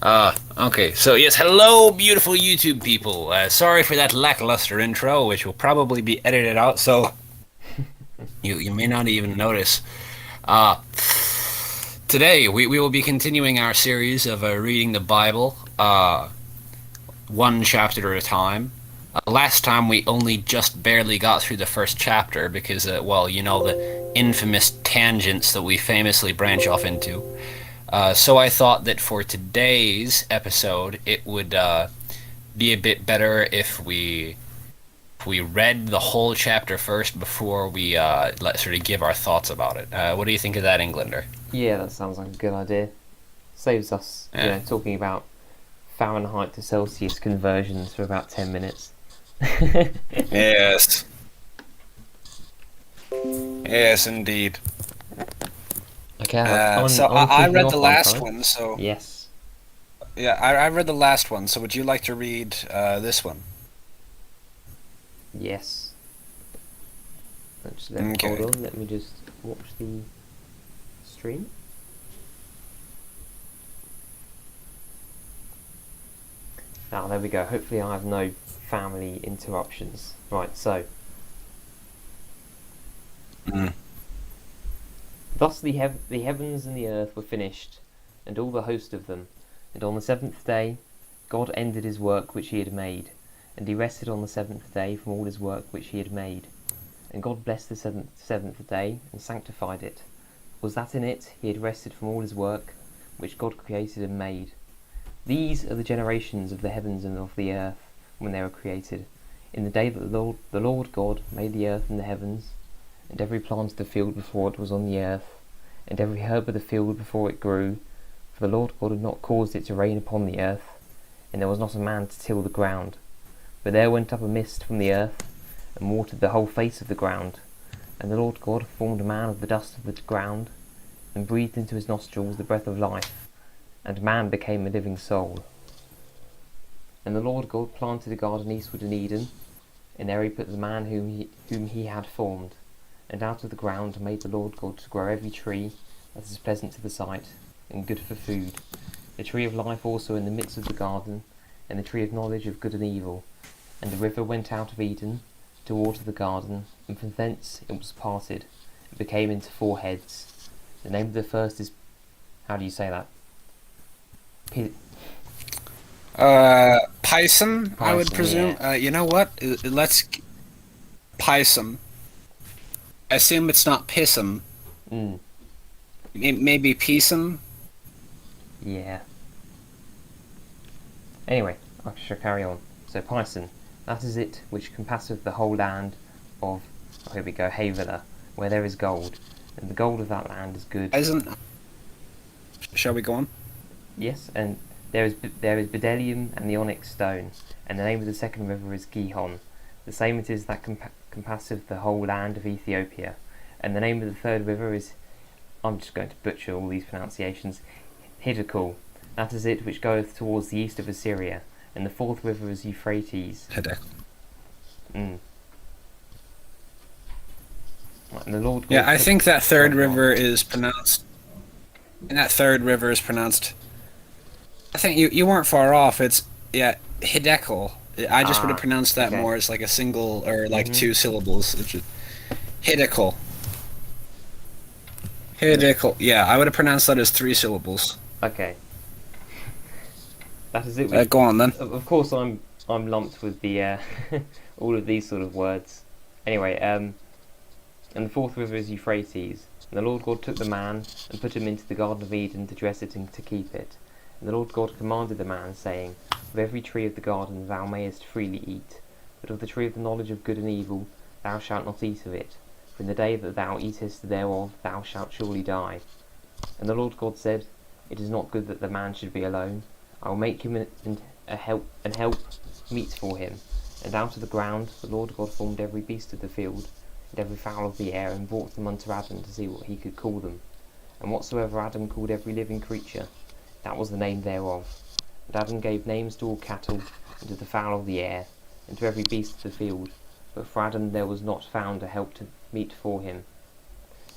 Okay. So yes, hello, beautiful YouTube people. Sorry for that lackluster intro, which will probably be edited out, so you may not even notice. Uh, Today we will be continuing our series of reading the Bible, one chapter at a time. Last time we only just barely got through the first chapter because, well, you know the infamous tangents that we famously branch off into. So I thought that for today's episode, it would be a bit better if we read the whole chapter first before we let sort of give our thoughts about it. What do you think of that, Englander? Yeah, that sounds like a good idea. Saves us, Yeah. talking about Fahrenheit to Celsius conversions for about 10 minutes. Yes. Yes, indeed. Okay, So I'm I kicking read the off one last time. one. So Yes, yeah, I read the last one. So would you like to read this one? yes. Hold Okay. on, let me just watch the stream. Now, there we go. Hopefully I have no family interruptions. Right, so. Mm. Thus the heavens and the earth were finished, and all the host of them. And on the seventh day God ended his work which he had made, and he rested on the seventh day from all his work which he had made. And God blessed the seventh day, and sanctified it, was that in it he had rested from all his work which God created and made. These are the generations of the heavens and of the earth when they were created, in the day that the Lord God made the earth and the heavens, and every plant of the field before it was on the earth, and every herb of the field before it grew. For the Lord God had not caused it to rain upon the earth, and there was not a man to till the ground. But there went up a mist from the earth, and watered the whole face of the ground. And the Lord God formed man of the dust of the ground, and breathed into his nostrils the breath of life, and man became a living soul. And the Lord God planted a garden eastward in Eden, and there he put the man whom he had formed. And out of the ground made the Lord God to grow every tree that is pleasant to the sight, and good for food, the tree of life also in the midst of the garden, and the tree of knowledge of good and evil. And the river went out of Eden to water the garden, and from thence it was parted, and became into four heads. The name of the first is, how do you say that? Python, I would Python, presume. yeah. You know what? Let's Python. I assume it's not Pisum. Mm, Maybe Pisum. yeah. Anyway, I shall carry on. So Python, that is it which compasseth the whole land of, oh, here we go, Havilah, where there is gold, and the gold of that land is good. Isn't? Shall we go on? Yes, and there is bdellium and the onyx stone, and the name of the second river is Gihon. The same it is that compasseth the whole land of Ethiopia, and the name of the third river is, I'm just going to butcher all these pronunciations, Hiddekel. That is it which goeth towards the east of Assyria, and the fourth river is Euphrates. Headache. Mm. And the Lord God Yeah, I took... think that Sorry, third go on. river is pronounced. And that third river is pronounced. I think you weren't far off. It's yeah, Hiddekel. I just would have Ah, pronounced that okay. more as like a single or like Mm-hmm. two syllables. It's just Hiddekel. Hiddekel. Yeah, I would have pronounced that as three syllables. Okay. That is it. Which, Go on then. of course, I'm lumped with the all of these sort of words. Anyway, and the fourth river is Euphrates. And the Lord God took the man and put him into the Garden of Eden to dress it and to keep it. And the Lord God commanded the man, saying, of every tree of the garden thou mayest freely eat, but of the tree of the knowledge of good and evil thou shalt not eat of it. For in the day that thou eatest thereof thou shalt surely die. And the Lord God said, it is not good that the man should be alone. I will make him a help meet for him. And out of the ground the Lord God formed every beast of the field, and every fowl of the air, and brought them unto Adam to see what he could call them. And whatsoever Adam called every living creature, that was the name thereof. And Adam gave names to all cattle, and to the fowl of the air, and to every beast of the field. But for Adam there was not found a help to meet for him.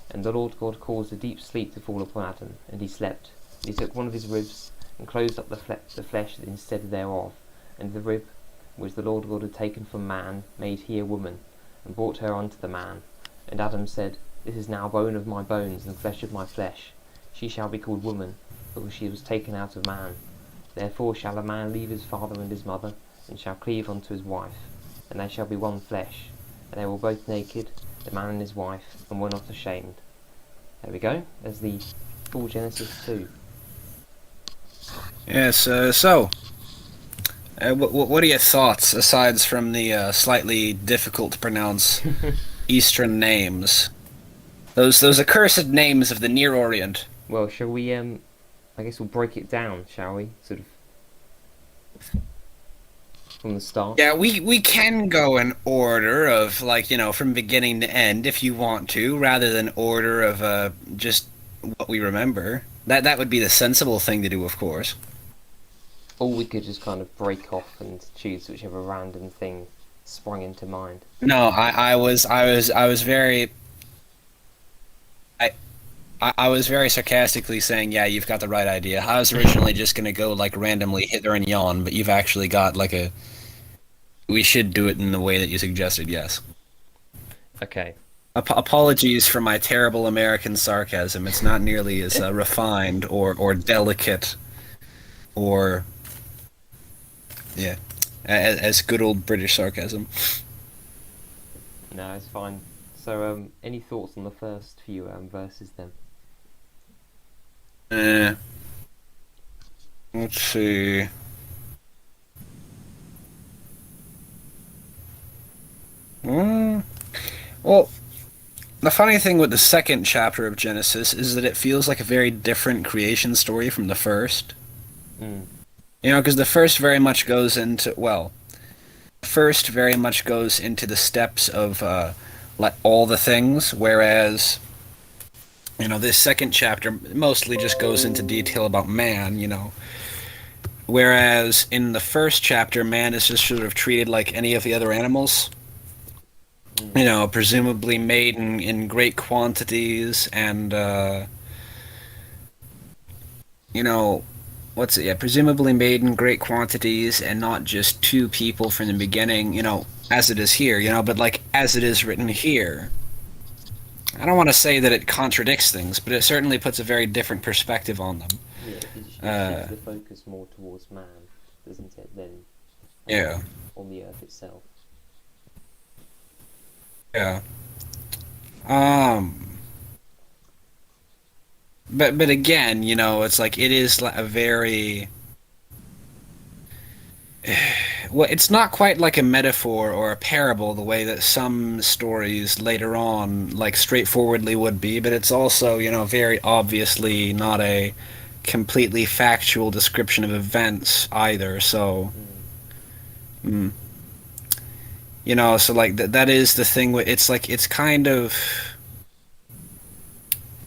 And the Lord God caused a deep sleep to fall upon Adam, and he slept. And he took one of his ribs, and closed up the flesh instead thereof, and the rib which the Lord God had taken from man made he a woman, and brought her unto the man. And Adam said, This is now bone of my bones, and flesh of my flesh. She shall be called woman, because she was taken out of man. Therefore shall a man leave his father and his mother, and shall cleave unto his wife, and they shall be one flesh. And they were both naked, the man and his wife, and were not ashamed. There we go. There's the full Genesis 2. Yes. What are your thoughts, aside from the slightly difficult to pronounce Eastern names? Those accursed names of the Near Orient. Well, shall we, I guess we'll break it down, shall we? Sort of from the start. Yeah, we can go in order of, like, from beginning to end if you want to, rather than order of just what we remember. That would be the sensible thing to do, of course. Or we could just kind of break off and choose whichever random thing sprung into mind. No, I was very I was very sarcastically saying, yeah, you've got the right idea. I was originally just gonna go like randomly hither and yon, but you've actually got like a. We should do it in the way that you suggested. Yes. Okay. Apologies for my terrible American sarcasm. It's not nearly as refined or delicate, or yeah, as good old British sarcasm. No, it's fine. So, any thoughts on the first few verses then? Let's see. Well, the funny thing with the second chapter of Genesis is that it feels like a very different creation story from the first. Mm. Because the first very much goes into, first very much goes into the steps of like all the things, whereas this second chapter mostly just goes into detail about man. Whereas in the first chapter, man is just sort of treated like any of the other animals. Presumably made in great quantities, and presumably made in great quantities, and not just two people from the beginning, as it is here, but like as it is written here. I don't want to say that it contradicts things, but it certainly puts a very different perspective on them. Yeah, it shifts the focus more towards man, doesn't it, than on the earth itself. Yeah. But again, it's like it is a very well, it's not quite like a metaphor or a parable the way that some stories later on like straightforwardly would be, but it's also, very obviously not a completely factual description of events either, so so like that is the thing with it's like it's kind of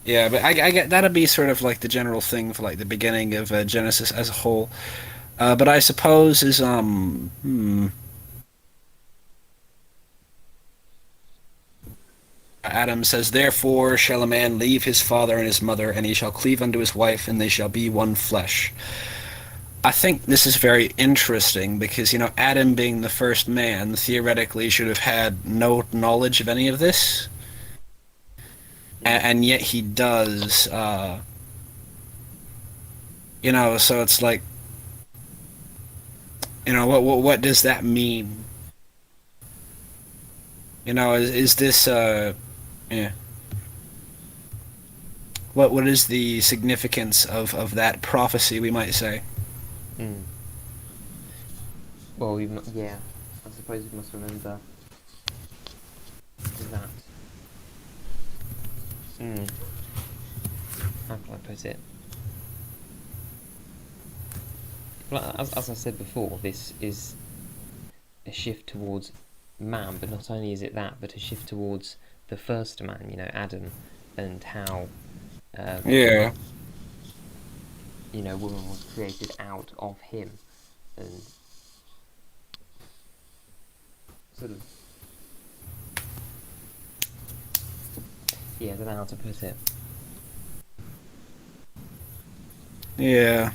but I get that'd be sort of like the general thing for like the beginning of Genesis as a whole. But I suppose is Adam says, Therefore shall a man leave his father and his mother, and he shall cleave unto his wife, and they shall be one flesh. I think this is very interesting because, Adam being the first man theoretically should have had no knowledge of any of this. And yet he does, so it's like, what does that mean? Is this, What is the significance of that prophecy, we might say? Well, I suppose we must remember that. How can I put it? Well, as I said before, this is a shift towards man, but not only is it that, but a shift towards the first man, Adam, and how woman was created out of him, and sort of I don't know how to put it. Yeah.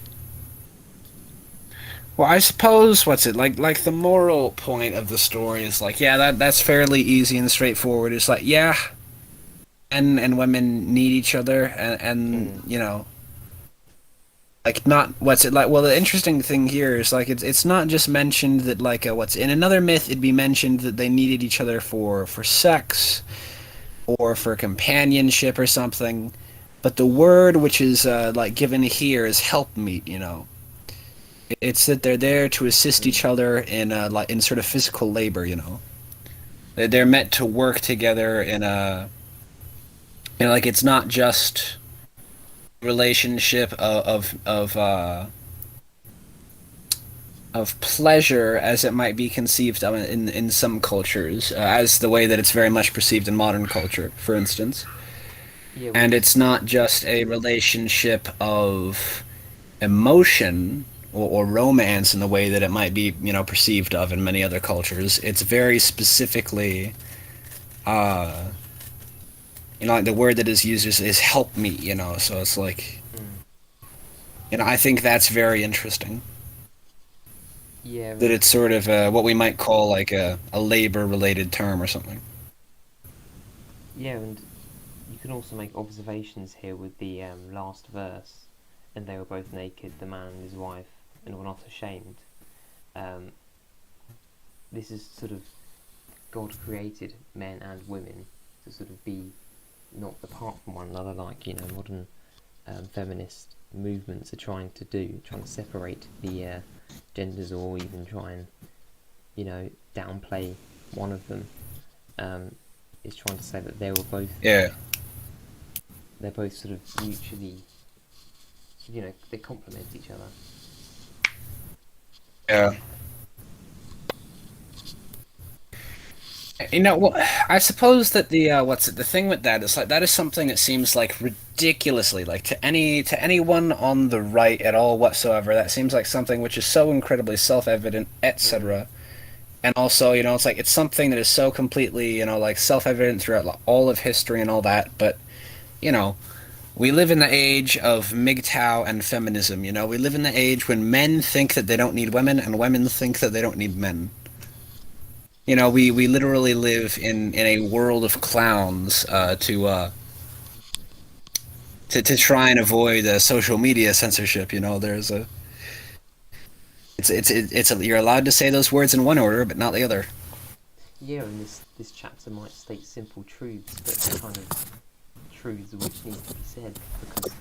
Well, I suppose what's it like the moral point of the story is like, yeah, that's fairly easy and straightforward. It's like, yeah, men and women need each other, and Mm, like not what's it like. Well, the interesting thing here is like it's not just mentioned that like what's in another myth it'd be mentioned that they needed each other for sex or for companionship or something, but the word which is like given here is helpmeet. It's that they're there to assist mm, each other in like in sort of physical labor. They're meant to work together in a like it's not just relationship of pleasure as it might be conceived of in some cultures, as the way that it's very much perceived in modern culture, for instance. yeah, well, And it's not just a relationship of emotion or romance in the way that it might be, perceived of in many other cultures. It's very specifically, uh, like the word that is used is help me, so it's like, mm, I think that's very interesting. yeah, That and it's sort of what we might call like a labor related term or something. yeah, and you can also make observations here with the last verse, and they were both naked, the man and his wife, and were not ashamed. Um, this is sort of God created men and women to sort of be not apart from one another, like modern feminist movements are trying to do, trying to separate the genders, or even try and downplay one of them. Um, is trying to say that Yeah, they're both sort of mutually, they complement each other. yeah. Well, I suppose that the what's it? The thing with that is like that is something that seems like ridiculously like to anyone on the right at all whatsoever. That seems like something which is so incredibly self-evident, Mm, etc. And also, it's like it's something that is so completely, like self-evident throughout like, all of history and all that. But you know, we live in the age of MGTOW and feminism. We live in the age when men think that they don't need women and women think that they don't need men. We mm, literally live in a world of clowns to try and avoid social media censorship. There's a you're allowed to say those words in one order, but not the other. yeah, and this chapter might state simple truths, but they're kind of truths which need to be said because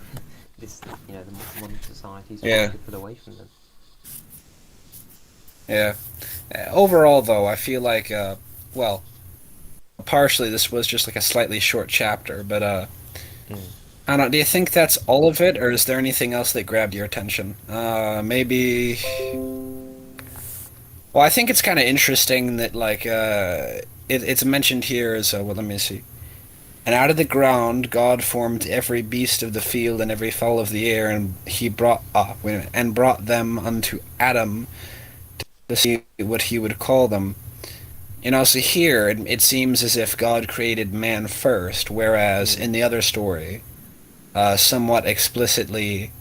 this, the modern society is trying Yeah, to pull away from them. yeah. Overall, though, I feel like well, partially this was just like a slightly short chapter, but Mm. I don't know. Do you think that's all of it, or is there anything else that grabbed your attention? Maybe. Well, I think it's kind of interesting that like it's mentioned here as well. Let me see. And out of the ground God formed every beast of the field and every fowl of the air, and he brought wait a minute, and brought them unto Adam to see what he would call them. So here it seems as if God created man first, whereas Mm. in the other story, somewhat explicitly,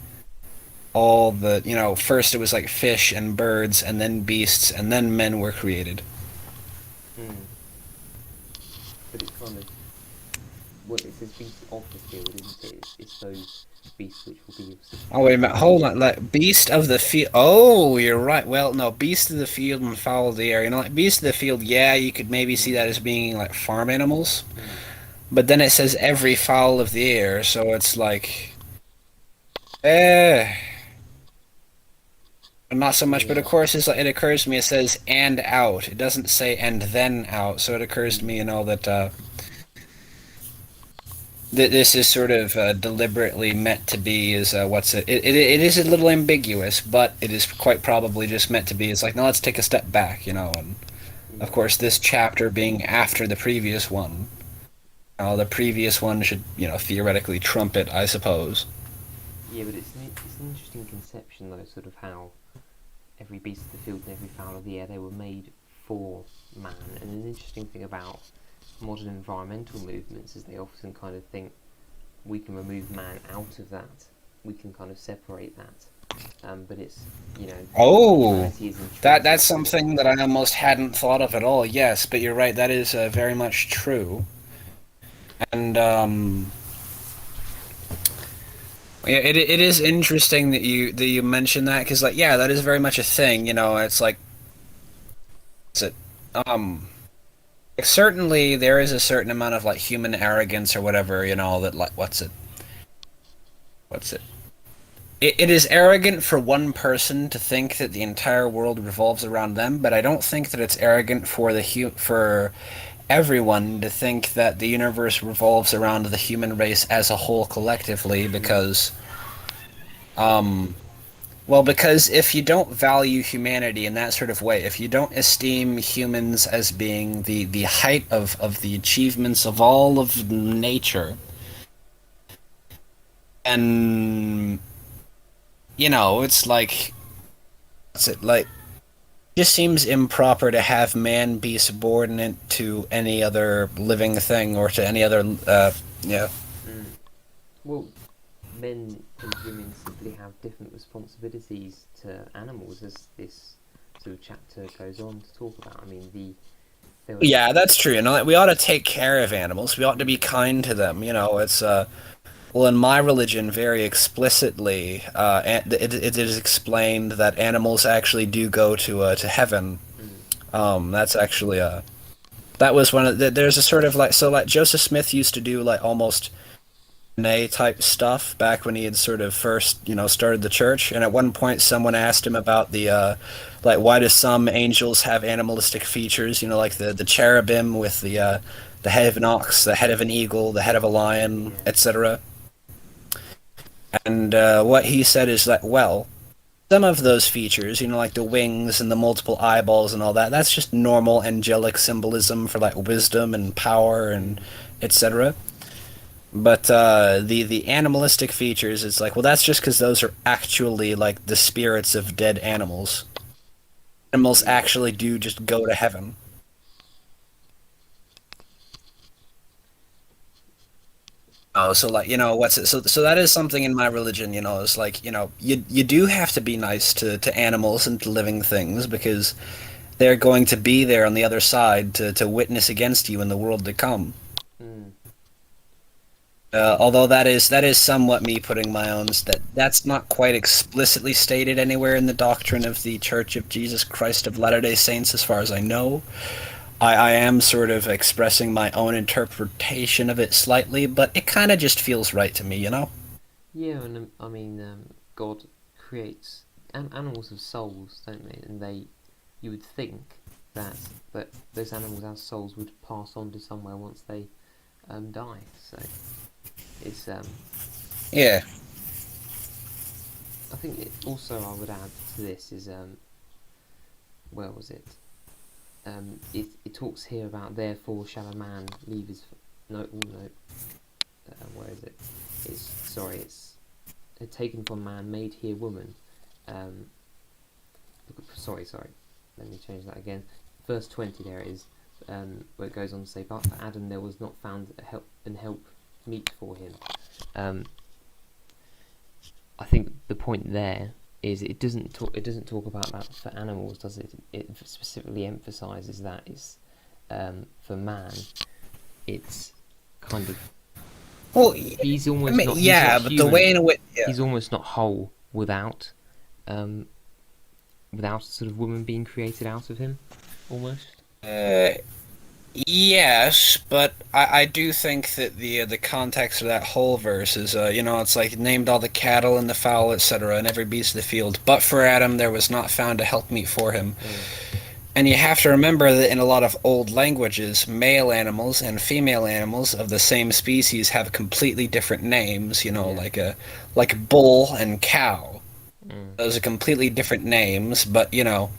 all the first it was like fish and birds, and then beasts, and then men were created. Mm. But it's kind of, well, it says beasts of the field, isn't it? It's those beasts which will be your Oh wait a sister. minute, hold on. Like beast of the field. Oh, you're right. Well, no, beast of the field and fowl of the air. Like beast of the field. Yeah, you could maybe see Mm. that as being like farm animals. Mm. But then it says every fowl of the air, so it's like, eh, not so much. But of Yeah. course, it occurs to me. It says and out. It doesn't say and then out. So it occurs to me, Mm. that this is sort of deliberately meant to be is what's it? It is a little ambiguous, but it is quite probably just meant to be. It's like, no, let's take a step back, and of Yeah. course, this chapter being after the previous one, the previous one should, theoretically trump it, I suppose. Yeah, but it's an interesting conception though, sort of how every beast of the field and every fowl of the air, they were made for man. And an interesting thing about modern environmental movements is they often kind of think we can remove man out of that. We can kind of separate that. but it's Oh, humanity is that's intrinsic to it. something that I almost hadn't thought of at all. Yes, but you're right. That is very much true. And yeah, it is interesting that you mention that because like yeah, that is very much a thing. You know, it's like is it um like, certainly there is a certain amount of like human arrogance or whatever. You know that like what's it it is arrogant for one person to think that the entire world revolves around them, but I don't think that it's arrogant for for everyone to think that the universe revolves around the human race as a whole collectively Mm. because um well because if you don't value humanity in that sort of way, if you don't esteem humans as being the height of the achievements of all of nature, and you know, it's like what's it like just seems improper to have man be subordinate to any other living thing or to any other yeah. Mm. Well, men and women simply have different responsibilities to animals, as this sort of chapter goes on to talk about. I mean, there was. Yeah, that's true. You know, like, we ought to take care of animals. We ought to be Mm. kind to them. You know, it's well, in my religion, very explicitly, it is explained that animals actually do go to heaven. Mm. That's actually that was one of there's a sort of like so like Joseph Smith used to do like almost Nay type stuff back when he had sort of first, you know, started the church. And at one point, someone asked him about the, like, why do some angels have animalistic features? You know, like the cherubim with the head of an ox, the head of an eagle, the head of a lion, Yeah. etc. And what he said is that, well, some of those features, you know, like the wings and the multiple eyeballs and all that, that's just normal angelic symbolism for like wisdom and power and Mm. etc. But the animalistic features, it's like, well, that's just because those are actually like the spirits of dead animals. Animals Yeah. actually do just go to heaven. Oh, so like, you know, what's it? So that is something in my religion, you know, it's like, you know, you do have to be nice to animals and to living things because they're going to be there on the other side to witness against you in the world to come. Mm. Although that is somewhat me putting my own that's not quite explicitly stated anywhere in the doctrine of the Church of Jesus Christ of Latter-day Saints, as far as I know. I am sort of expressing my own interpretation of it slightly, but it kind of just feels right to me, you know? Yeah, and I mean, God creates animals have souls, don't they? And you would think that those animals as souls would pass on to somewhere once they die. So it's Yeah. I think also I would add to this is where was it? It talks here about therefore shall a man leave his no oh no where is it? It's taken from man made here woman. Um, sorry. Let me change that again. Verse 20 there it is, where it goes on to say, but for Adam there was not found help meet for him. Um, I think the point there is it doesn't talk about that for animals, does it? It specifically emphasises that it's for man. It's kind of Well, I mean, he's not yeah, but the human. way in which yeah. He's almost not whole um, without a sort of woman being created out of him, almost. Uh, yes, but I do think that the context of that whole verse is you know it's like named all the cattle and the fowl etc. and every beast of the field. But for Adam there was not found a helpmeet for him. Mm. And you have to remember that in a lot of old languages, male animals and female animals of the same species have completely different names. You know, Yeah. like bull and cow. Mm. Those are completely different names, but you know,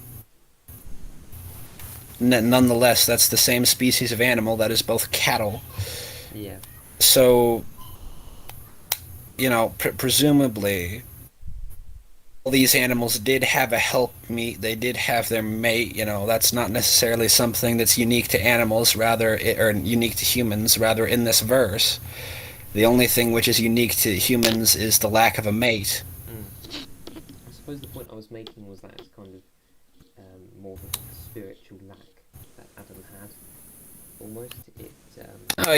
nonetheless, that's the same species of animal that is both cattle. Yeah. So, you know, presumably, all these animals did have a helpmeet. They did have their mate. You know, that's not necessarily something that's unique to animals, rather, or unique to humans. Rather, in this verse, the only thing which is unique to humans is the lack of a mate. Mm. I was making was that it's kind of more of a spiritual lack that Adam had. Almost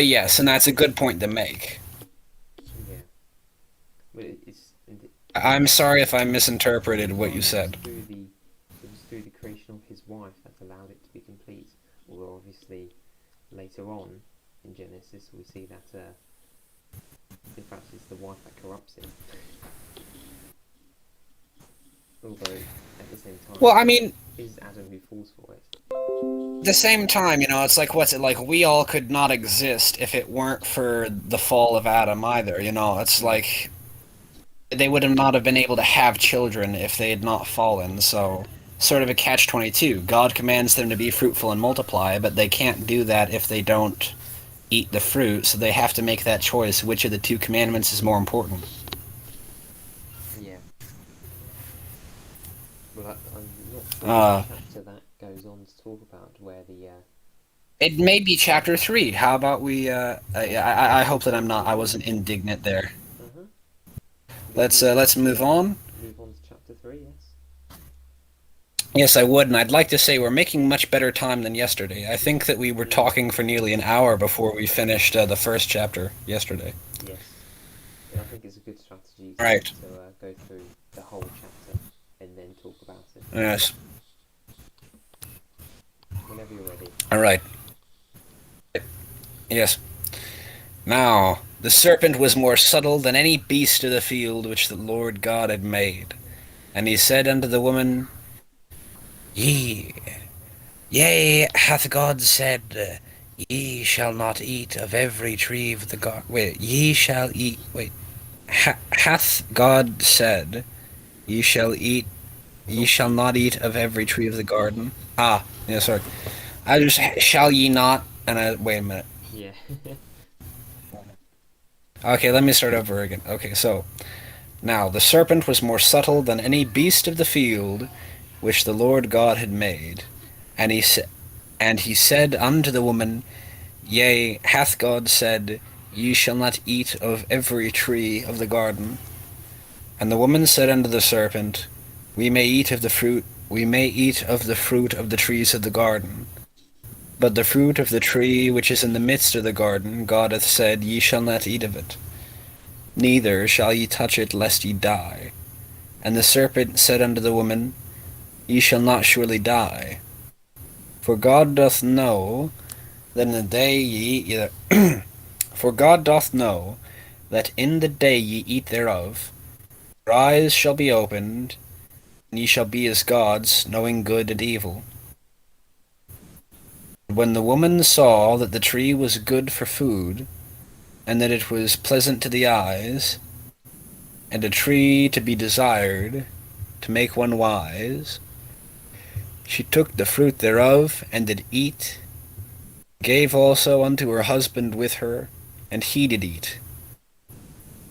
Yes, and that's a good point to make. yeah, but it's I'm sorry if I misinterpreted what you it was said. through the creation of his wife that allowed it to be complete. Although obviously later on in Genesis we see that in fact it's the wife that corrupts him. Although at the same time, Well, I mean, it is Adam who falls for it. at the same time, it's like, what's it like? We all could not exist if it weren't for the fall of Adam either, It's like they would have not have been able to have children if they had not fallen, so sort of a catch-22. God commands them to be fruitful and multiply, but they can't do that if they don't eat the fruit, so they have to make that choice. Which of the two commandments is more important? Yeah. Well, I'm not sure Uh, what chapter that goes on to talk about where the it may be chapter 3. How about we, I hope that I wasn't indignant there. uh-huh. Let's move on. Move on to chapter 3, yes. Yes, I would, and I'd like to say we're making much better time than yesterday. I think that we were talking for nearly an hour before we finished the first chapter yesterday. Yes. Yeah, I think it's a good strategy Right. to go through the whole chapter and then talk about it. Yes. Whenever you're ready. All right. Yes. Now, the serpent was more subtle than any beast of the field which the Lord God had made. And he said unto the woman, Ye, yea, hath God said, Ye shall not eat of every tree of the garden. Wait, ye shall eat. Wait, hath God said, Ye shall eat. Ye shall not eat of every tree of the garden. Ah, yeah, sorry. I just shall ye not. And wait a minute. Yeah. Okay, let me start over again. Okay, so now the serpent was more subtle than any beast of the field which the Lord God had made, and he said unto the woman, Yea, hath God said, Ye shall not eat of every tree of the garden? And the woman said unto the serpent, We may eat of the fruit of the trees of the garden. But the fruit of the tree which is in the midst of the garden, God hath said, Ye shall not eat of it, neither shall ye touch it, lest ye die. And the serpent said unto the woman, Ye shall not surely die. For God doth know that in the day ye eat for God doth know that in the day ye eat thereof, your eyes shall be opened, and ye shall be as gods, knowing good and evil. When the woman saw that the tree was good for food, and that it was pleasant to the eyes, and a tree to be desired, to make one wise, she took the fruit thereof, and did eat, gave also unto her husband with her, and he did eat.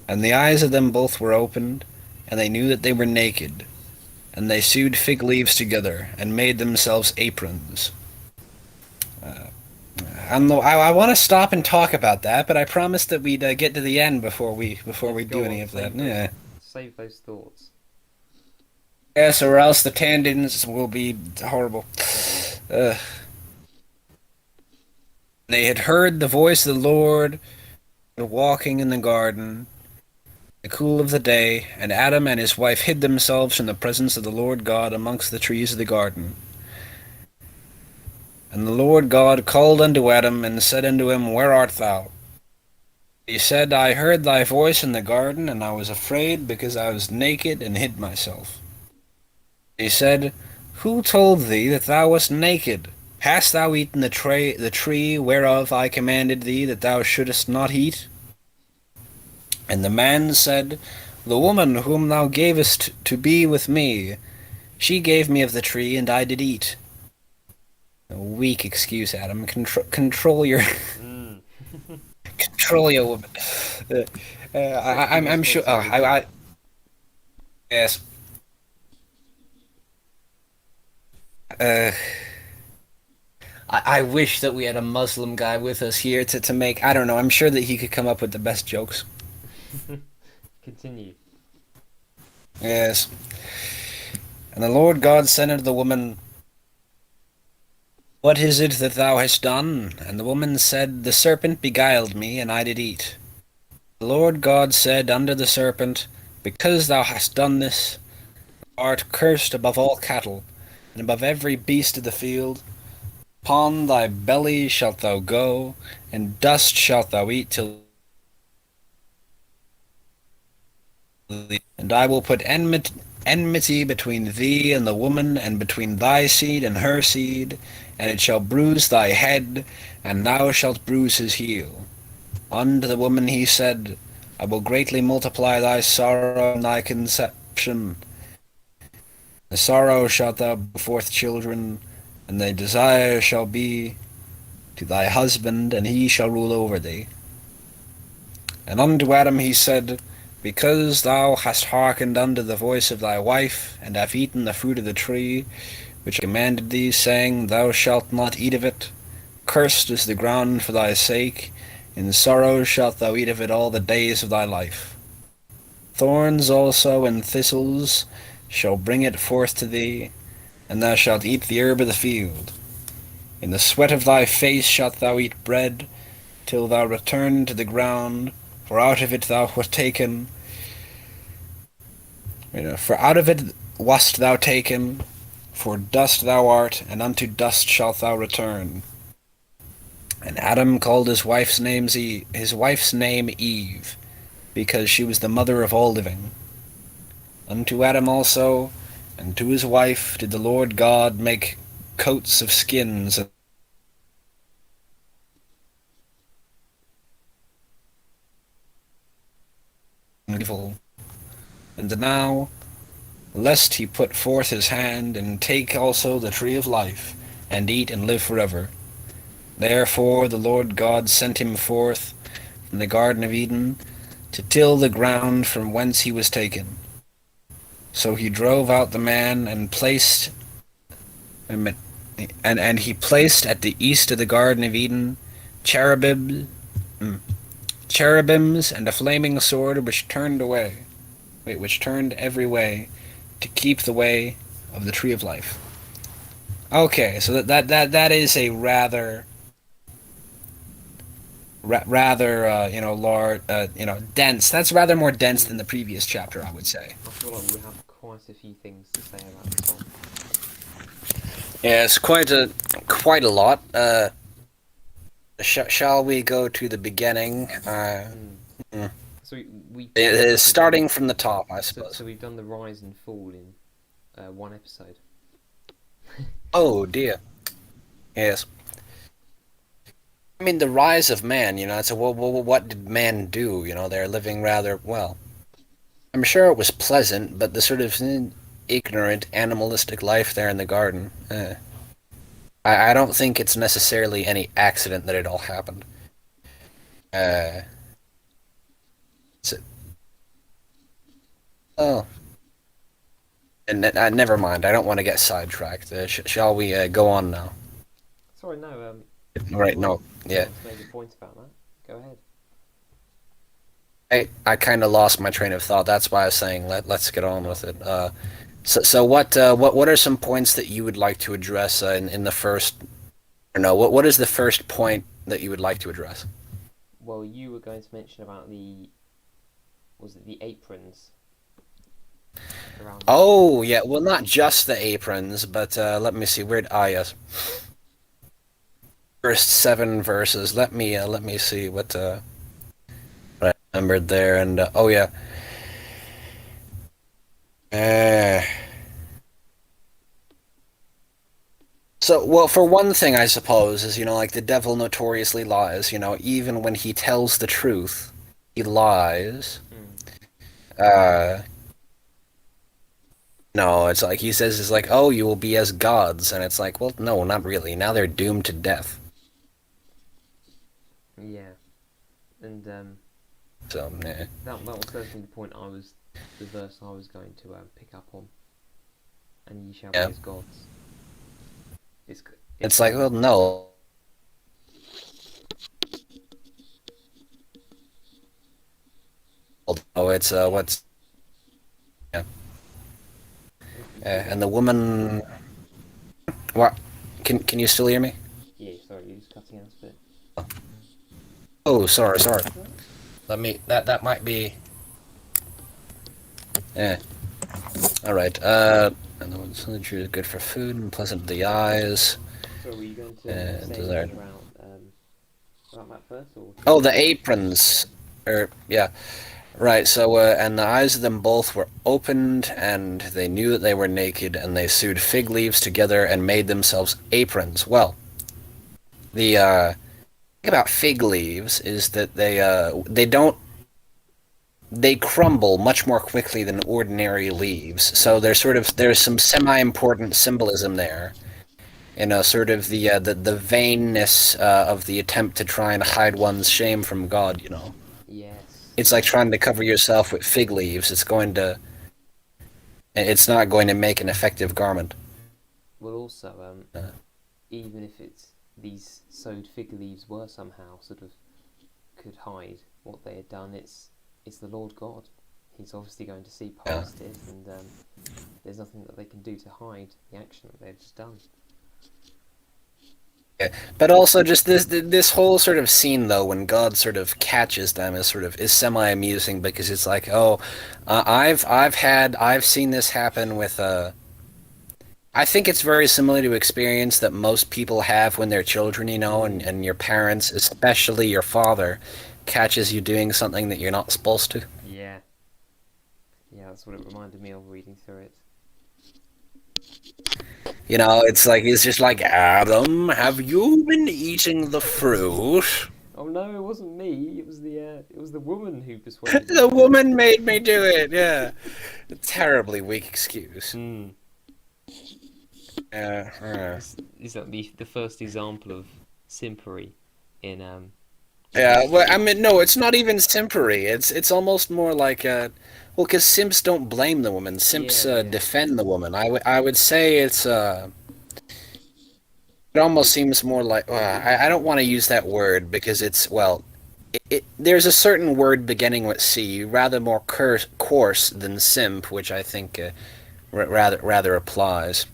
And the eyes of them both were opened, and they knew that they were naked, and they sewed fig leaves together, and made themselves aprons. I want to stop and talk about that, but I promised that we'd get to the end before we do any of that. Yeah. Save those thoughts. Yes, or else the tangents will be horrible. They had heard the voice of the Lord walking in the garden, the cool of the day, and Adam and his wife hid themselves from the presence of the Lord God amongst the trees of the garden. And the Lord God called unto Adam, and said unto him, Where art thou? He said, I heard thy voice in the garden, and I was afraid, because I was naked, and hid myself. He said, Who told thee that thou wast naked? Hast thou eaten the tree whereof I commanded thee that thou shouldest not eat? And the man said, The woman whom thou gavest to be with me, she gave me of the tree, and I did eat. A weak excuse, Adam. Control your control your woman. I'm sure. Yes. I wish that we had a Muslim guy with us here to make. I don't know. I'm sure that he could come up with the best jokes. Continue. Yes. And the Lord God said unto the woman, What is it that thou hast done? And the woman said, The serpent beguiled me, and I did eat. The Lord God said unto the serpent, Because thou hast done this, thou art cursed above all cattle, and above every beast of the field. Upon thy belly shalt thou go, and dust shalt thou eat till and I will put enmity between thee and the woman, and between thy seed and her seed, and it shall bruise thy head, and thou shalt bruise his heel. Unto the woman he said, I will greatly multiply thy sorrow and thy conception. The sorrow shalt thou bring forth children, and thy desire shall be to thy husband, and he shall rule over thee. And unto Adam he said, Because thou hast hearkened unto the voice of thy wife, and have eaten the fruit of the tree, which I commanded thee, saying, Thou shalt not eat of it, cursed is the ground for thy sake, in sorrow shalt thou eat of it all the days of thy life. Thorns also and thistles shall bring it forth to thee, and thou shalt eat the herb of the field. In the sweat of thy face shalt thou eat bread, till thou return to the ground, for out of it thou wast taken. For out of it wast thou taken, for dust thou art, and unto dust shalt thou return. And Adam called his wife's name Eve, because she was the mother of all living. Unto Adam also, and to his wife, did the Lord God make coats of skins, and evil. And now, lest he put forth his hand, and take also the tree of life, and eat and live forever. Therefore the Lord God sent him forth from the Garden of Eden to till the ground from whence he was taken. So he drove out the man, and he placed at the east of the Garden of Eden cherubims and a flaming sword which turned every way to keep the way of the tree of life. Okay, so that is a rather large, dense. That's rather more dense than the previous chapter, I would say. I feel like we have quite a few things to say about this one. Yeah, it's quite a lot. Shall we go to the beginning? Mm. So we It is starting from the top, I suppose. So we've done the rise and fall in one episode. Oh dear. Yes. I mean, the rise of man. It's what did man do? They're living rather well. I'm sure it was pleasant, but the sort of ignorant, animalistic life there in the garden. I don't think it's necessarily any accident that it all happened. Uh, so, oh, and never mind. I don't want to get sidetracked. Shall we go on now? Sorry, no. Right, no, yeah. Made a point about that. Go ahead. I kind of lost my train of thought. That's why I was saying let's get on with it. So what are some points that you would like to address in the first? Or no, what is the first point that you would like to address? Well, you were going to mention about the aprons? Oh yeah, well not just the aprons, but let me see. Yes. First 7 verses. Let me see what I remembered there, and oh yeah. So, well, for one thing, I suppose, is, like the devil notoriously lies, even when he tells the truth, he lies. Uh, no, it's like he says, it's like, oh, you will be as gods, and it's like, well, no, not really. Now they're doomed to death. Yeah, and So, yeah. that was certainly the verse I was going to pick up on. And ye shall be as gods. It's like, well, no. Oh, it's what's. Yeah. And the woman. What? Can you still hear me? Yeah, sorry, you're just cutting out a bit. Oh, sorry, sorry. That's right. Let me. That might be. Yeah. All right. And the one tree is good for food and pleasant to the eyes. So, were you going to And say desired. anything about that first, or should I Oh, go the on? aprons. Yeah. Right. So, and the eyes of them both were opened, and they knew that they were naked, and they sewed fig leaves together and made themselves aprons. Well, the thing about fig leaves is that they don't they crumble much more quickly than ordinary leaves. So there's some semi-important symbolism there. You know, sort of the vainness of the attempt to try and hide one's shame from God. You know, Yes, it's like yeah. trying to cover yourself with fig leaves. It's not going to make an effective garment. Well, also, Uh, even if it's these sewed fig leaves were somehow sort of could hide what they had done, it's the Lord God. He's obviously going to see yeah. past it, and there's nothing that they can do to hide the action that they've just done. Yeah. But also just this whole sort of scene though when God sort of catches them is semi amusing because it's like oh I've seen this happen with I think it's very similar to experience that most people have when they're children, you know, Mm, and your parents, especially your father, catches you doing something that you're not supposed to. yeah, yeah, that's what it reminded me of reading through it. You know, it's like he's just like Adam, have you been eating the fruit? Oh no, it wasn't me. It was the woman who persuaded me The to do it. woman made me do it. Yeah, a terribly weak excuse. Hmm. Yeah, Is that the first example of simpery in yeah. Well, I history? mean, no, it's not even simpery. It's almost more like well, because simps don't blame the woman. Simps Yeah, yeah. defend the woman. I would say it almost seems more like I don't want to use that word because it's well. There's a certain word beginning with C, rather more coarse than simp, which I think rather applies.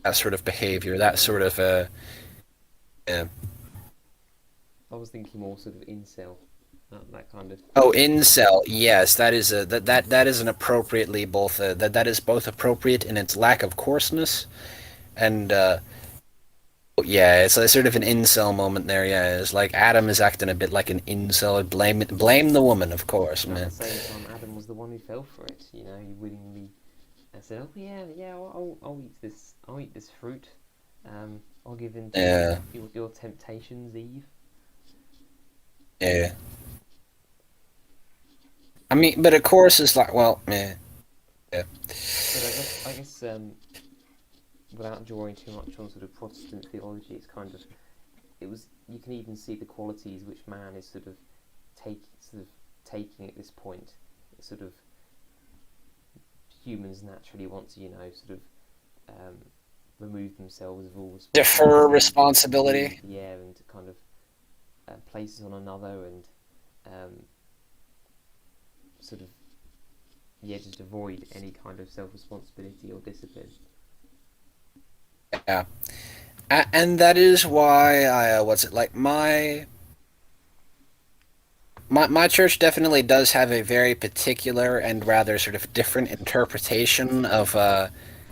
That sort of behavior, that Hmm. sort of uh, I was thinking more sort of incel, that kind of. oh, incel. Yes, that is that is an appropriately both that is both appropriate in its lack of coarseness and yeah, it's a sort of an incel moment there. Yeah, it's like Adam is acting a bit like an incel. Blame the woman, of course, And at the man. same time, Adam was the one who fell for it. You know, he willingly said, "Oh yeah, yeah, I'll eat this. I'll eat this fruit. I'll give in to Yeah, your temptations, Eve." yeah. I mean, but of course, it's like well, yeah, yeah, But I guess, without drawing too much on sort of Protestant theology, it's kind of it was. You can even see the qualities which man is sort of taking at this point. It's sort of humans naturally want to, sort of remove themselves of all defer responsibility and responsibility. leave, yeah, and to kind of place it on another and um, sort of, yeah, just avoid any kind of self responsibility or discipline. Yeah, and that is why I what's it like my church definitely does have a very particular and rather sort of different interpretation of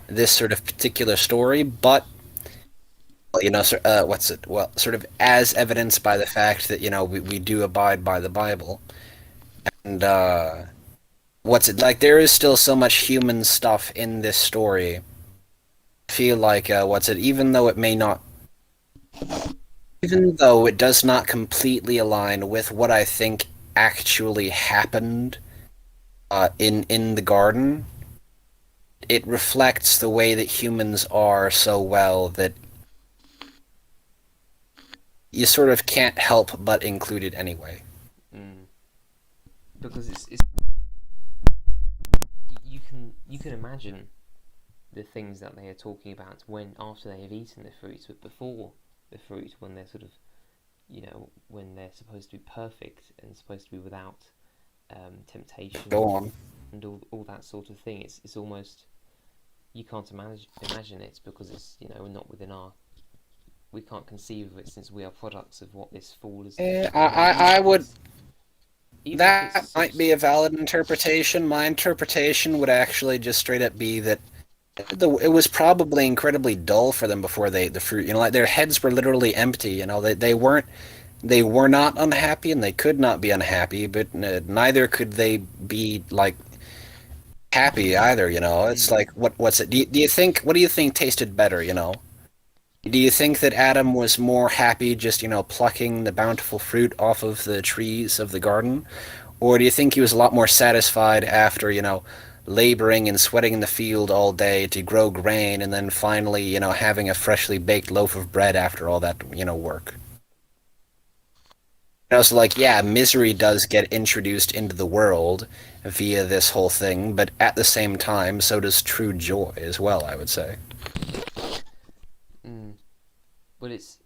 this sort of particular story, but you know, what's it? Well, sort of as evidenced by the fact that you know we do abide by the Bible, and what's it like? There is still so much human stuff in this story. I feel like what's it? Even though it does not completely align with what I think actually happened in the garden, it reflects the way that humans are so well that you sort of can't help but include it anyway. Mm. Because you can imagine the things that they are talking about when after they have eaten the fruit, but before the fruit, when they're sort of, when they're supposed to be perfect and supposed to be without Go temptation on. and all that sort of thing. It's almost you can't imagine it because it's not within our. We can't conceive of it since we are products of what this fall has made. I would. Even if it's That sort of might be a valid interpretation. My interpretation would actually just straight up be that it was probably incredibly dull for them before the fruit. Like their heads were literally empty. They were not unhappy and they could not be unhappy, but neither could they be like happy either. It's mm, like what's it? Do you think what do you think tasted better? Do you think that Adam was more happy just plucking the bountiful fruit off of the trees of the garden? Or do you think he was a lot more satisfied after, laboring and sweating in the field all day to grow grain and then finally, having a freshly baked loaf of bread after all that, work? So like, yeah, misery does get introduced into the world via this whole thing, but at the same time, so does true joy as well, I would say. mm, but it's.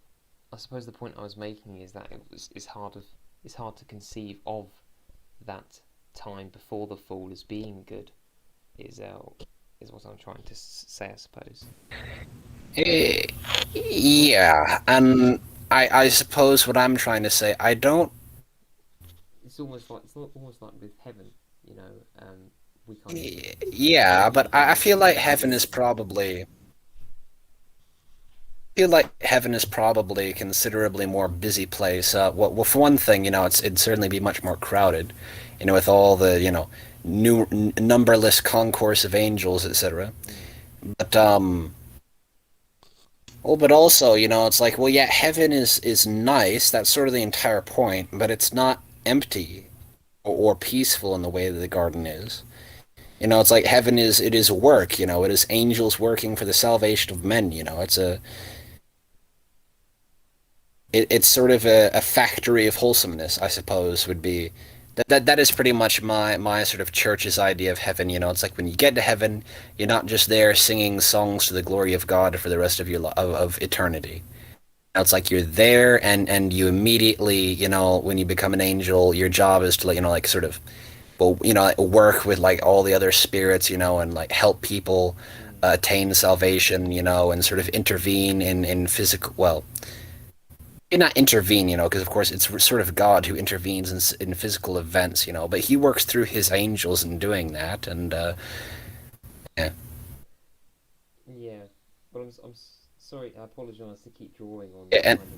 I suppose the point I was making is that it's hard to conceive of that time before the fall as being good. Is is what I'm trying to say, I suppose. Eh, Well, yeah, and I suppose what I'm trying to say, I don't. it's almost like with heaven, you know. We kind of Yeah, but we I we feel see like it as heaven is good. probably. Feel like heaven is probably a considerably more busy place. Well, for one thing, it'd certainly be much more crowded, with all the, numberless concourse of angels, etc. Mm, But well, but also, it's like, well, yeah, heaven is nice. That's sort of the entire point, but it's not empty or peaceful in the way that the garden is. It's like heaven is it is work. It is angels working for the salvation of men. It's sort of a factory of wholesomeness, I suppose, would be that is pretty much my sort of church's idea of heaven. It's like when you get to heaven, you're not just there singing songs to the glory of God for the rest of of eternity. It's like you're there and you immediately, when you become an angel, your job is to like sort of well, like, work with like all the other spirits, and like help people mm, attain salvation, and sort of intervene in physical well not intervene, because of course it's sort of God who intervenes in physical events, but he works through his angels in doing that, and yeah. yeah, but sorry. I apologise to keep drawing on And kind of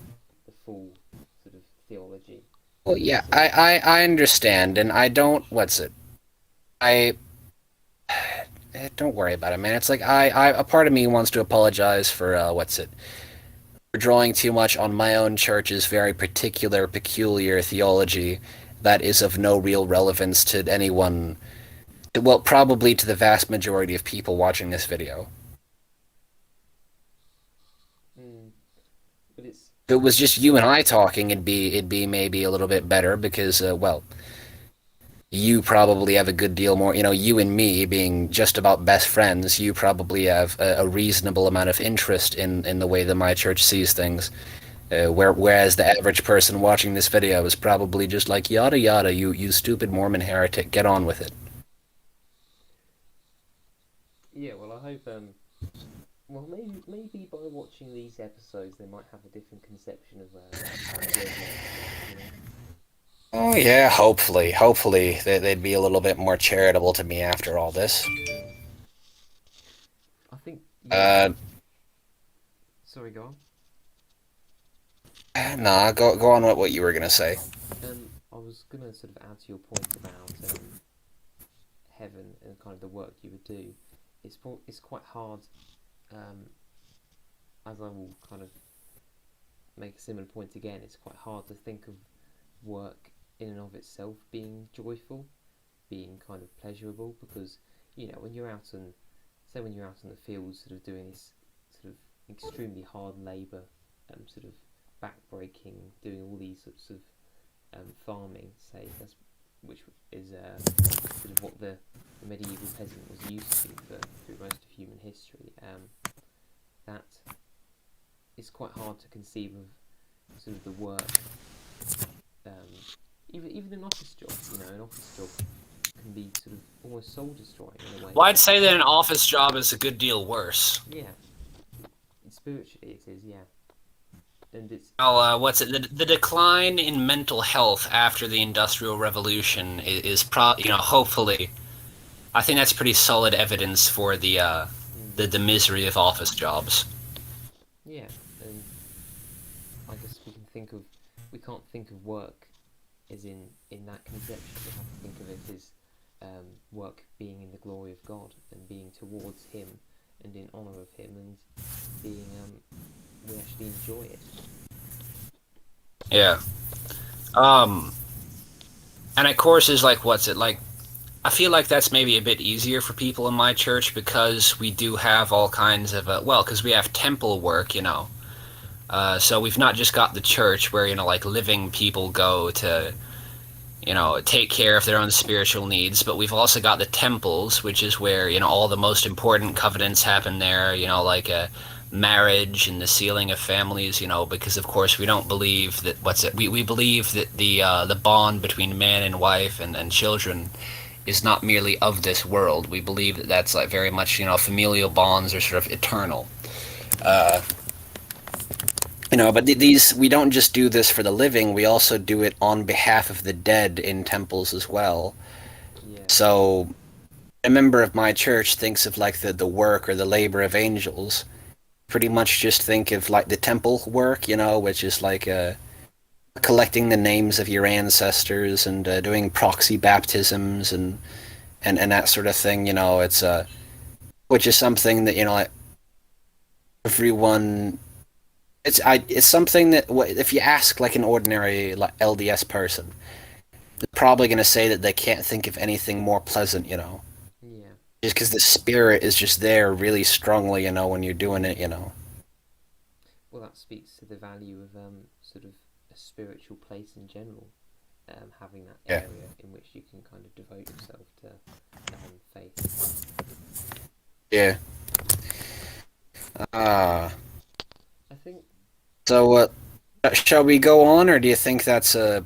the full sort of theology. well, yeah, It's um I understand, and I don't. What's it? I don't worry about it, man. It's like a part of me wants to apologize for what's it? For drawing too much on my own church's very particular, peculiar theology that is of no real relevance to anyone. Well, probably to the vast majority of people watching this video. mm, but it's If it was just you and I talking, it'd be maybe a little bit better because well, you probably have a good deal more. You and me being just about best friends, you probably have a reasonable amount of interest in the way that my church sees things. Whereas the average person watching this video is probably just like yada yada, you stupid Mormon heretic, get on with it. yeah. Well, I hope well, maybe by watching these episodes, they might have a different conception of where we are. Oh yeah, hopefully they'd be a little bit more charitable to me after all this. I think yeah. Uh, Sorry, go on. nah, go on with what you were gonna say. I was gonna sort of add to your point about heaven and kind of the work you would do. It's quite hard, um, as I will kind of make a similar point again. It's quite hard to think of work in and of itself being joyful, being kind of pleasurable, because when you're out and say when you're out in the fields, sort of doing this sort of extremely hard labour, sort of backbreaking, doing all these sorts of farming, say that's which is sort of what the medieval peasant was used to through most of human history. That it's quite hard to conceive of sort of the work, um, even an office job. An office job can be sort of almost soul destroying in a way. Well, I'd say that an office job is a good deal worse. Yeah, spiritually it is. Yeah, and it's Well, what's it? The decline in mental health after the Industrial Revolution hopefully, I think that's pretty solid evidence for mm, the misery of office jobs. yeah, and I guess we can't think of work as in that conception. We have to think of it as work being in the glory of God and being towards Him and in honor of Him and being we actually enjoy it. Yeah. Um, and of course, is like, what's it like? I feel like that's maybe a bit easier for people in my church because we do have all kinds of because we have temple work, you know. So we've not just got the church where like living people go to take care of their own spiritual needs, but we've also got the temples, which is where all the most important covenants happen there. Like marriage and the sealing of families. Because of course we don't believe that we believe that the bond between man and wife and children is not merely of this world. We believe that that's like very much familial bonds are sort of eternal. Uh, but these we don't just do this for the living. We also do it on behalf of the dead in temples as well. Yeah, So a member of my church thinks of like the work or the labor of angels. Pretty much just think of like the temple work, which is like collecting the names of your ancestors and doing proxy baptisms and that sort of thing. It's which is something that like everyone it's something that if you ask like an ordinary like LDS person, they're probably going to say that they can't think of anything more pleasant, yeah. just because the spirit is just there really strongly, when you're doing it. Well, that speaks to the value of sort of a spiritual place in general. Having that Yeah. area in which you can kind of devote yourself to faith. Yeah. Ah. I think So, shall we go on, or do you think that's I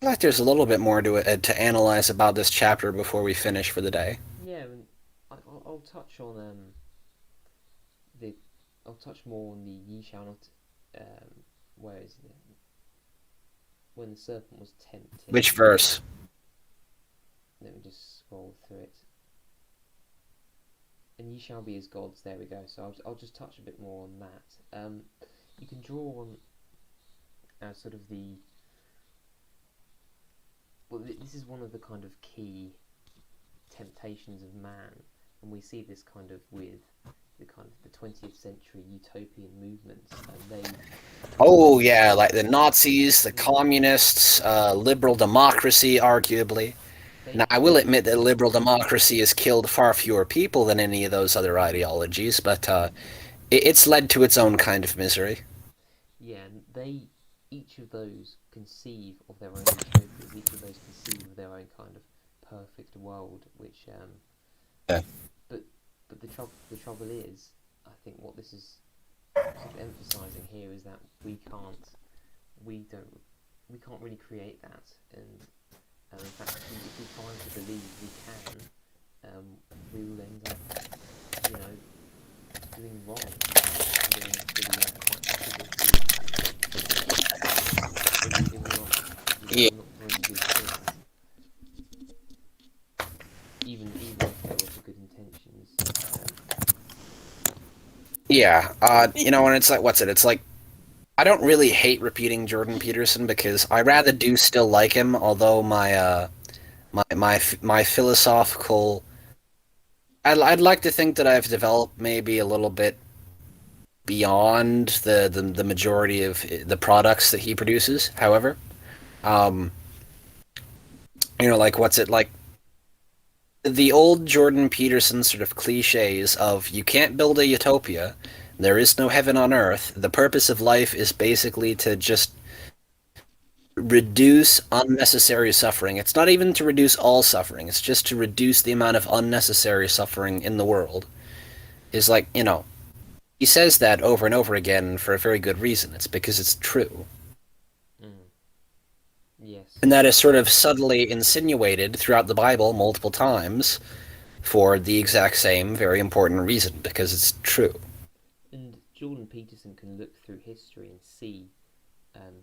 feel like there's a little bit more to it to analyze about this chapter before we finish for the day. yeah, and I'll touch on the I'll touch more on the ye shall not where is it when the serpent was tempted. Which verse? Let me just scroll through it. And ye shall be as gods. There we go. So I'll just touch a bit more on that. You can draw on sort of the this is one of the kind of key temptations of man, and we see this kind of with the kind of the 20th century utopian movements, and Oh yeah, like the Nazis, the mm, communists, liberal democracy, arguably. Now, I will they admit that liberal democracy has killed far fewer people than any of those other ideologies, but it's led to its own kind of misery. yeah, and they each of those conceive of their own utopias. Each of those conceive of their own kind of perfect world, which Yeah. but the trouble is, I think what this is sort of emphasizing here is that we don't we can't really create that, and in fact, if we try to believe we can, we will end up, you know, doing wrong. And doing actually quite opposite. It will not, it Yeah. will not bring good things, even if there were good intentions. Yeah, and it's like, what's it? It's like, I don't really hate repeating Jordan Peterson because I rather do still like him, although my philosophical, I'd like to think that I've developed maybe a little bit beyond the majority of the products that he produces. However, um, like what's it like the old Jordan Peterson sort of cliches of you can't build a utopia, there is no heaven on earth. The purpose of life is basically to just reduce unnecessary suffering. It's not even to reduce all suffering, it's just to reduce the amount of unnecessary suffering in the world. Is like, he says that over and over again for a very good reason. It's because it's true. Mm, Yes. And that is sort of subtly insinuated throughout the Bible multiple times for the exact same very important reason, because it's true. And Jordan Peterson can look through history and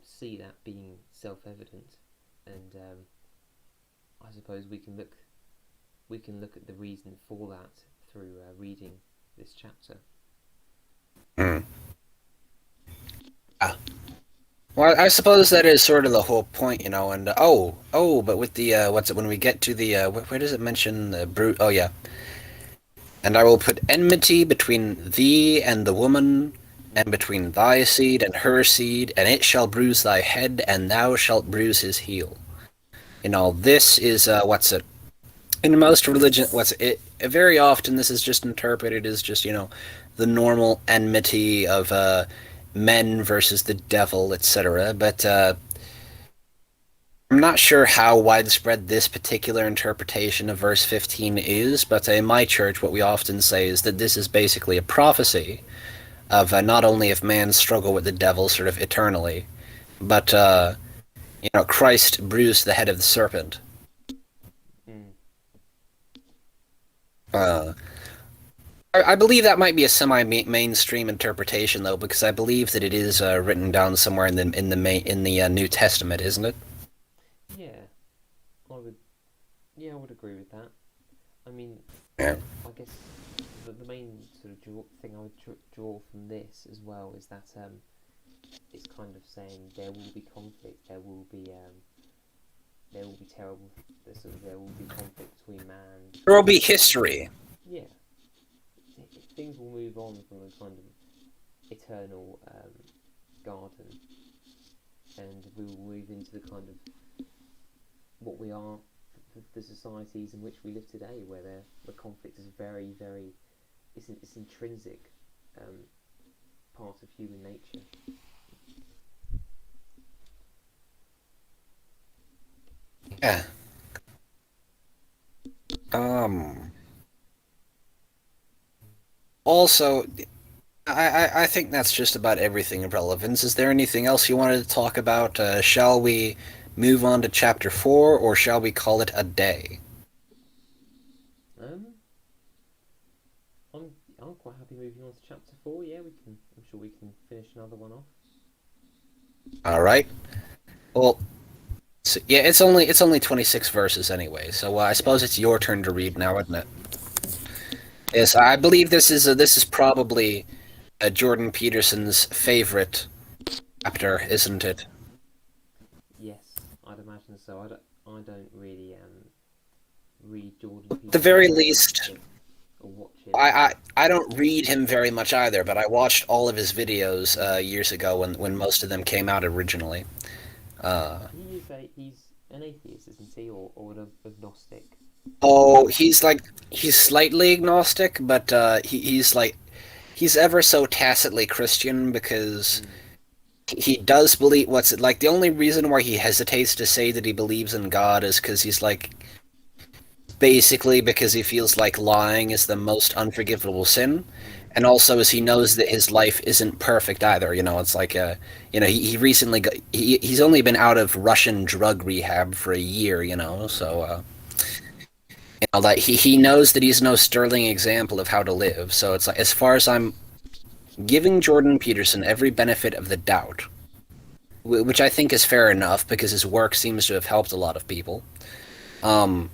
see that being self-evident, and I suppose we can look at the reason for that through reading this chapter. Mm. Ah. Well, I suppose that is sort of the whole point, you know. And but with the what's it when we get to the where does it mention the brute? Oh yeah, and I will put enmity between thee and the woman, and Mm. between thy seed and her seed, and it shall bruise thy head, and thou shalt bruise his heel. You know, this is what's it in most religion? What's it? Very often, this is just interpreted as just the normal enmity of men versus the devil, etc. But I'm not sure how widespread this particular interpretation of verse 15 is, but in my church, what we often say is that this is basically a prophecy of not only of man's struggle with the devil sort of eternally, but Christ bruised the head of the serpent. Mm. Uh, I believe that might be a semi-mainstream interpretation, though, because I believe that it is written down somewhere in the New Testament, isn't it? Yeah, I would. Yeah, I would agree with that. I mean, Yeah. I guess the main sort of thing I would draw from this as well is that it's kind of saying there will be conflict, there will be terrible, there will be conflict between man, There will between be history. yeah, things will move on from a kind of eternal garden, and we will move into the kind of what we are, the societies in which we live today, where the conflict is very, it's intrinsic um, part of human nature. Yeah. Um. Also, I think that's just about everything of relevance. Is there anything else you wanted to talk about? Shall we move on to chapter 4, or shall we call it a day? Um, I'm I'm quite happy moving on to chapter 4. Yeah, we can. I'm sure we can finish another one off. All right. Well, yeah, it's only 26 verses anyway, so I Yeah. suppose it's your turn to read now, isn't it? Yes, I believe this is probably Jordan Peterson's favorite chapter, isn't it? Yes, I'd imagine so. I don't really read Jordan At the Peterson very very least, much or watch him. I don't read him very much either, but I watched all of his videos Mm. years ago when most of them came out originally. Uh, He's an atheist, isn't he, or an agnostic? oh, he's slightly agnostic, but he's ever so tacitly Christian because Mm. he does believe what's it like the only reason why he hesitates to say that he believes in God is because he's like basically because he feels like lying is the most unforgivable sin, Mm. and also as he knows that his life isn't perfect either. It's like he recently he's only been out of Russian drug rehab for a year. Mm. So like he knows that he's no sterling example of how to live. So it's like as far as I'm giving Jordan Peterson every benefit of the doubt, which I think is fair enough because his work seems to have helped a lot of people. Um,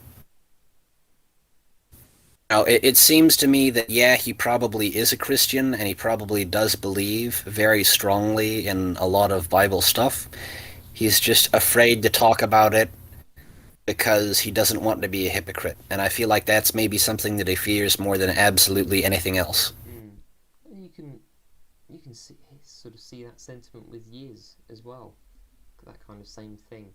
Now, it seems to me that, yeah, he probably is a Christian and he probably does believe very strongly in a lot of Bible stuff. He's just afraid to talk about it because he doesn't want to be a hypocrite. And I feel like that's maybe something that he fears more than absolutely anything else. Mm. And you can sort of see that sentiment with Yiz as well. That kind of same thing.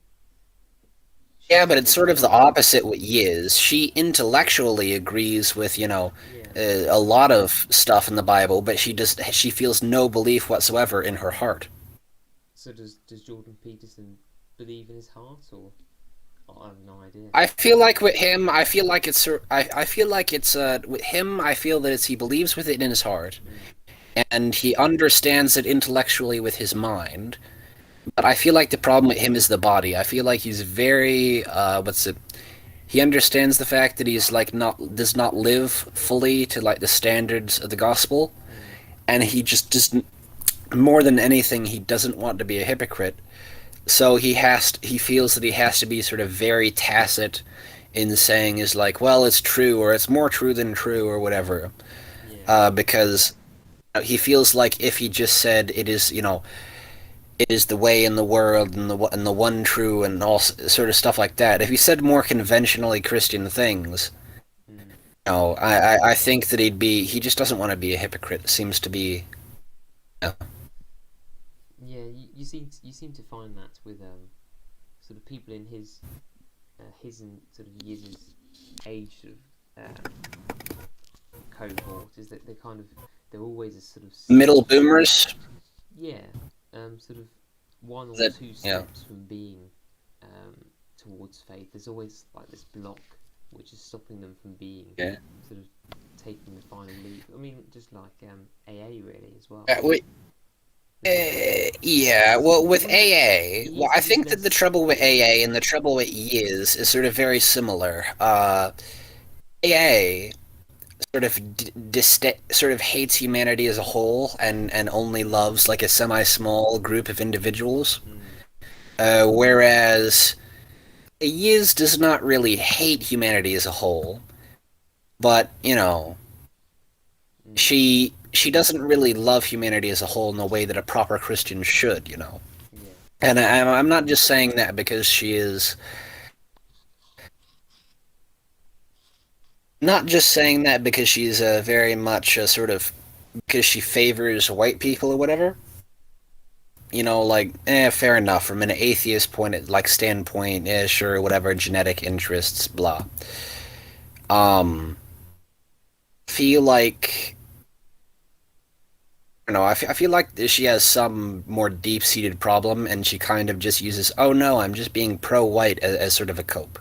She Yeah, but sort it's of sort of the opposite what Yi is. She intellectually agrees with, yeah. a lot of stuff in the Bible, but she feels no belief whatsoever in her heart. So does Jordan Peterson believe in his heart, or I have no idea. I feel like with him, I feel like I feel like it's with him. I feel that he believes with it in his heart, Mm. and he understands it intellectually with his mind. But I feel like the problem with him is the body. I feel like he's very what's it? He understands the fact that he's like not does not live fully to like the standards of the gospel, Mm, and he just doesn't. More than anything, he doesn't want to be a hypocrite. So he feels that he has to be sort of very tacit in saying is like, well, it's true or it's more true than true or whatever, yeah. because he feels like if he just said it is, it is the way in the world and the one true and all sort of stuff like that. If he said more conventionally Christian things, Mm. I think that he just doesn't want to be a hypocrite. It seems to be, you know, Yeah, you seem to find that with sort of people in his and sort of years age sort of cohort is that they're always a sort of middle step, boomers yeah, sort of one or that, two yeah, steps from being towards faith. There's always like this block which is stopping them from being yeah. sort of taking the final leap. I mean, just like AA really as well. Wait, There's yeah, well, with one. AA, It well, used I to be think that the less. trouble with AA and the trouble with is sort of very similar. AA sort of sort of hates humanity as a whole and only Mm, loves like a semi-small group of individuals, mm, whereas Yiz does not really hate humanity as a whole, but mm, she doesn't really love humanity as a whole in the way that a proper Christian should. yeah. And I'm not just saying that because she is not just saying that because she's very much a sort of because she favors white people or whatever. Like, fair enough. From an atheist point, like standpoint, sure, whatever, genetic interests, blah. Um, feel like, I don't know, I feel like she has some more deep-seated problem, and she kind of just uses, oh no, I'm just being pro-white as sort of a cope.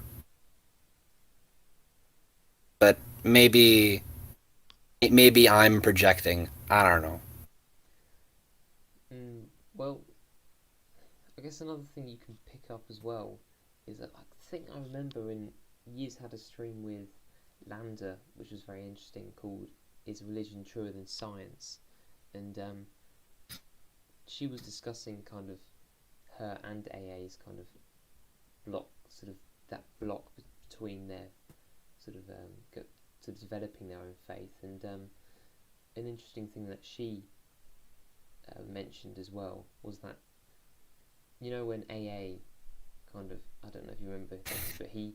But maybe I'm projecting. I don't know. Mm, well, I guess another thing you can pick up as well is that I think I remember in years had a stream with Lambda, which was very interesting, called "Is Religion Truer Than Science?" And she was discussing kind of her and AA's kind of block, sort of that block between their sort of sort of developing their own faith. And an interesting thing that she mentioned as well was that when AA kind of, I don't know if you remember this, but he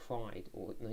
cried, or no,